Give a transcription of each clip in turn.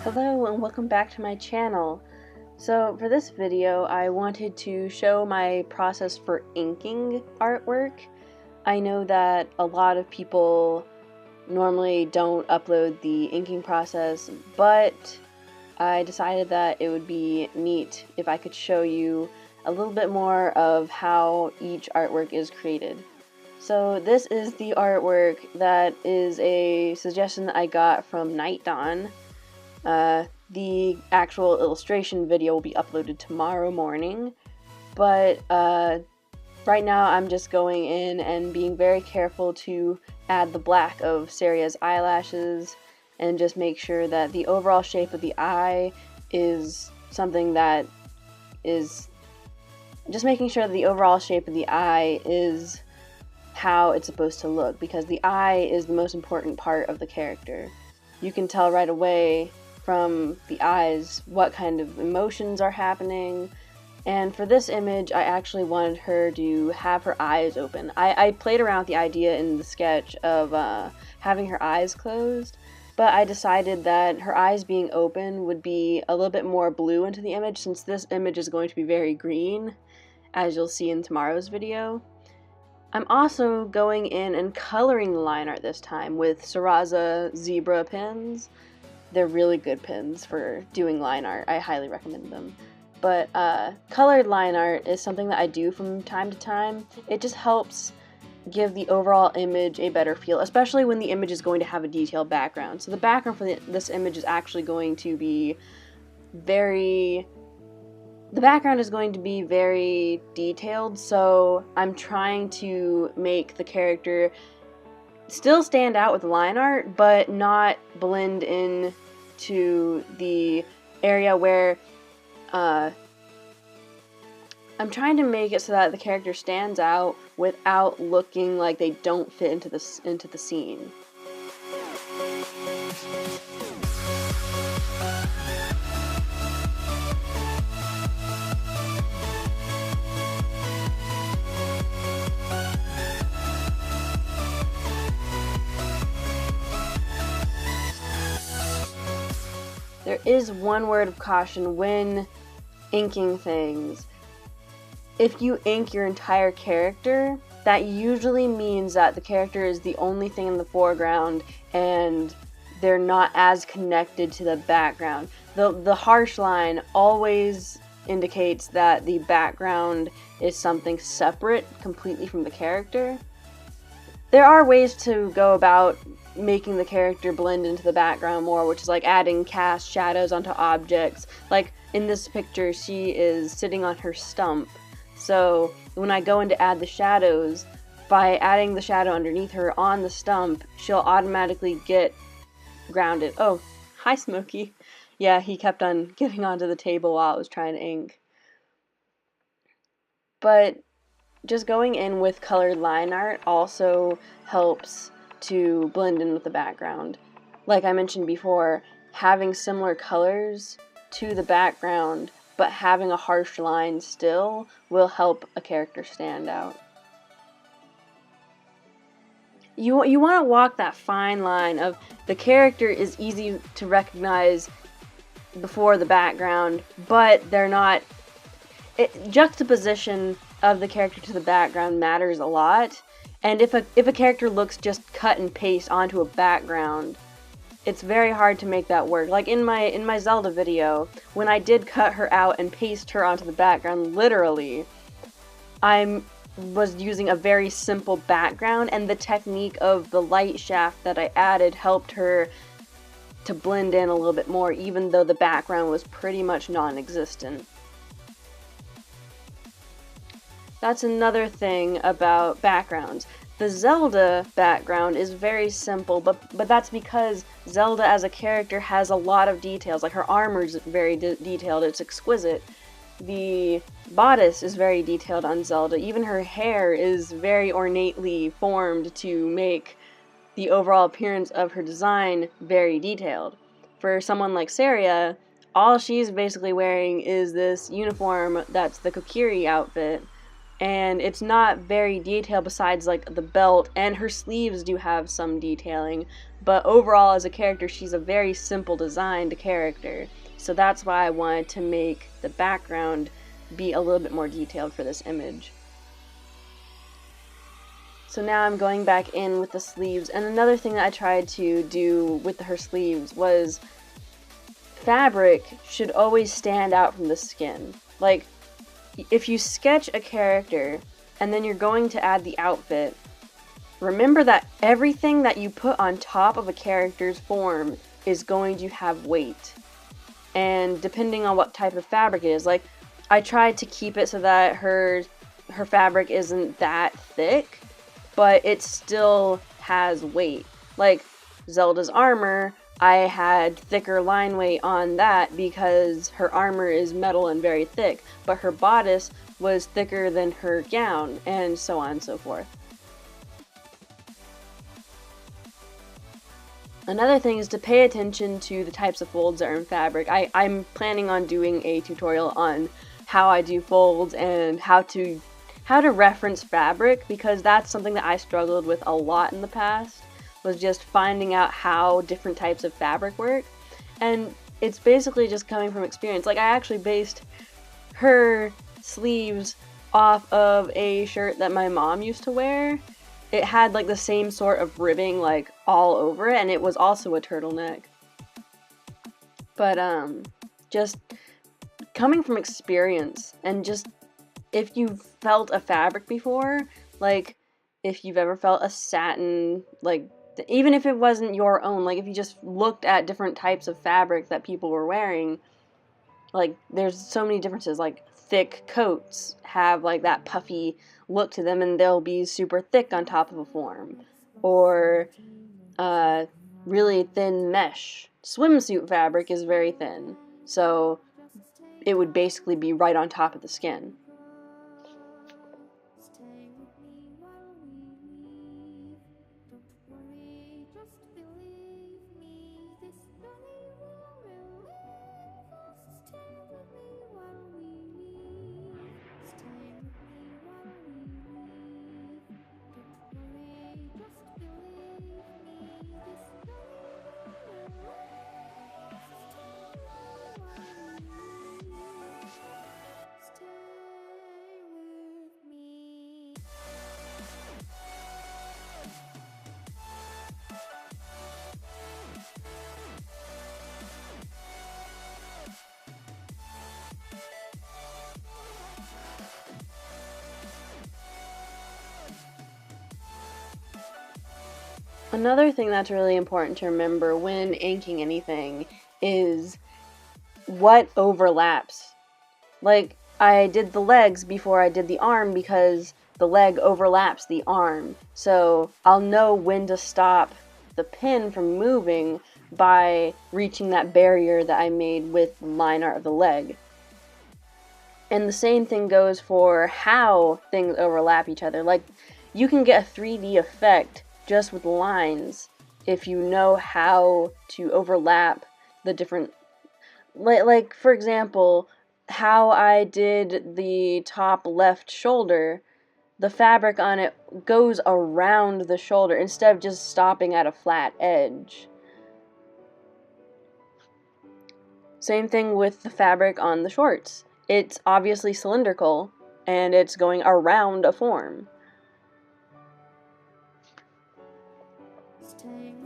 Hello and welcome back to my channel. So for this video I wanted to show my process for inking artwork. I know that a lot of people normally don't upload the inking process, but I decided that it would be neat if I could show you a little bit more of how each artwork is created. So this is the artwork that is a suggestion that I got from Night Dawn. The actual illustration video will be uploaded tomorrow morning, but right now I'm just going in and being very careful to add the black of Saria's eyelashes and just make sure that the overall shape of the eye is something that is just making sure that the overall shape of the eye is how it's supposed to look, because the eye is the most important part of the character. You can tell right away from the eyes what kind of emotions are happening, and for this image I actually wanted her to have her eyes open. I played around with the idea in the sketch of having her eyes closed, but I decided that her eyes being open would be a little bit more blue into the image, since this image is going to be very green, as you'll see in tomorrow's video. I'm also going in and coloring the line art this time with Saria zebra pins. They're really good pins for doing line art. I highly recommend them. But colored line art is something that I do from time to time. It just helps give the overall image a better feel, especially when the image is going to have a detailed background. So the background for this image is actually going to be very detailed, so I'm trying to make the character still stand out with line art, but not blend in to the area where I'm trying to make it so that the character stands out without looking like they don't fit into the scene. There is one word of caution when inking things. If you ink your entire character, that usually means that the character is the only thing in the foreground and they're not as connected to the background. The harsh line always indicates that the background is something separate completely from the character. There are ways to go about making the character blend into the background more, which is like adding cast shadows onto objects. Like in this picture, she is sitting on her stump. So when I go in to add the shadows, by adding the shadow underneath her on the stump, she'll automatically get grounded. Oh, hi Smokey. Yeah, he kept on getting onto the table while I was trying to ink. But just going in with colored line art also helps to blend in with the background. Like I mentioned before, having similar colors to the background but having a harsh line still will help a character stand out. You want to walk that fine line of the character is easy to recognize before the background, but they're not. Juxtaposition of the character to the background matters a lot. And if a character looks just cut and paste onto a background, it's very hard to make that work. Like in my Zelda video, when I did cut her out and paste her onto the background, literally, I was using a very simple background, and the technique of the light shaft that I added helped her to blend in a little bit more, even though the background was pretty much non-existent. That's another thing about backgrounds. The Zelda background is very simple, but that's because Zelda as a character has a lot of details. Like her armor is very detailed, it's exquisite. The bodice is very detailed on Zelda. Even her hair is very ornately formed to make the overall appearance of her design very detailed. For someone like Saria, all she's basically wearing is this uniform that's the Kokiri outfit, and it's not very detailed besides like the belt, and her sleeves do have some detailing, but overall as a character she's a very simple designed character. So that's why I wanted to make the background be a little bit more detailed for this image. So now I'm going back in with the sleeves, and another thing that I tried to do with her sleeves was fabric should always stand out from the skin. Like, if you sketch a character and then you're going to add the outfit, remember that everything that you put on top of a character's form is going to have weight. And depending on what type of fabric it is, like, I tried to keep it so that her fabric isn't that thick, but it still has weight. Like Zelda's armor, I had thicker line weight on that because her armor is metal and very thick, but her bodice was thicker than her gown, and so on and so forth. Another thing is to pay attention to the types of folds that are in fabric. I'm planning on doing a tutorial on how I do folds and how to reference fabric, because that's something that I struggled with a lot in the past, was just finding out how different types of fabric work. And it's basically just coming from experience. Like, I actually based her sleeves off of a shirt that my mom used to wear. It had like the same sort of ribbing like all over it, and it was also a turtleneck. But just coming from experience, and just if you've felt a fabric before, like if you've ever felt a satin, like even if it wasn't your own, like if you just looked at different types of fabric that people were wearing, like there's so many differences. Like thick coats have like that puffy look to them, and they'll be super thick on top of a form. Or really thin mesh swimsuit fabric is very thin, so it would basically be right on top of the skin. Another thing that's really important to remember when inking anything is what overlaps. Like, I did the legs before I did the arm because the leg overlaps the arm. So I'll know when to stop the pen from moving by reaching that barrier that I made with the line art of the leg. And the same thing goes for how things overlap each other. Like, you can get a 3D effect just with lines if you know how to overlap the different, like for example, how I did the top left shoulder, the fabric on it goes around the shoulder instead of just stopping at a flat edge. Same thing with the fabric on the shorts. It's obviously cylindrical and it's going around a form.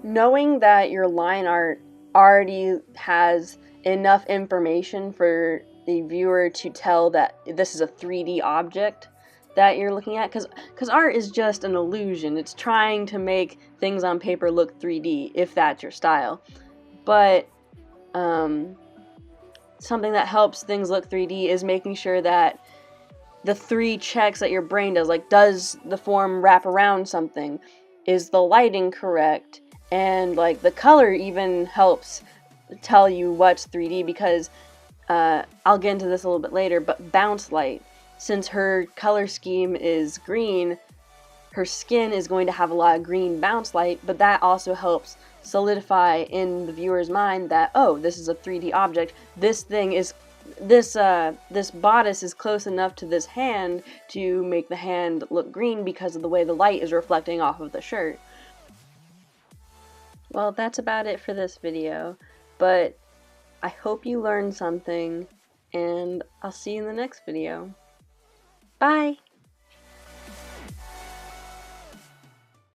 Knowing that your line art already has enough information for the viewer to tell that this is a 3D object that you're looking at, because art is just an illusion. It's trying to make things on paper look 3D if that's your style. But something that helps things look 3D is making sure that the 3 checks that your brain does, like, does the form wrap around something? Is the lighting correct? And like the color even helps tell you what's 3D, because I'll get into this a little bit later, but bounce light, since her color scheme is green, her skin is going to have a lot of green bounce light, but that also helps solidify in the viewer's mind that, oh, this is a 3D object. This thing is, this bodice is close enough to this hand to make the hand look green because of the way the light is reflecting off of the shirt. Well, that's about it for this video, but I hope you learned something, and I'll see you in the next video. Bye!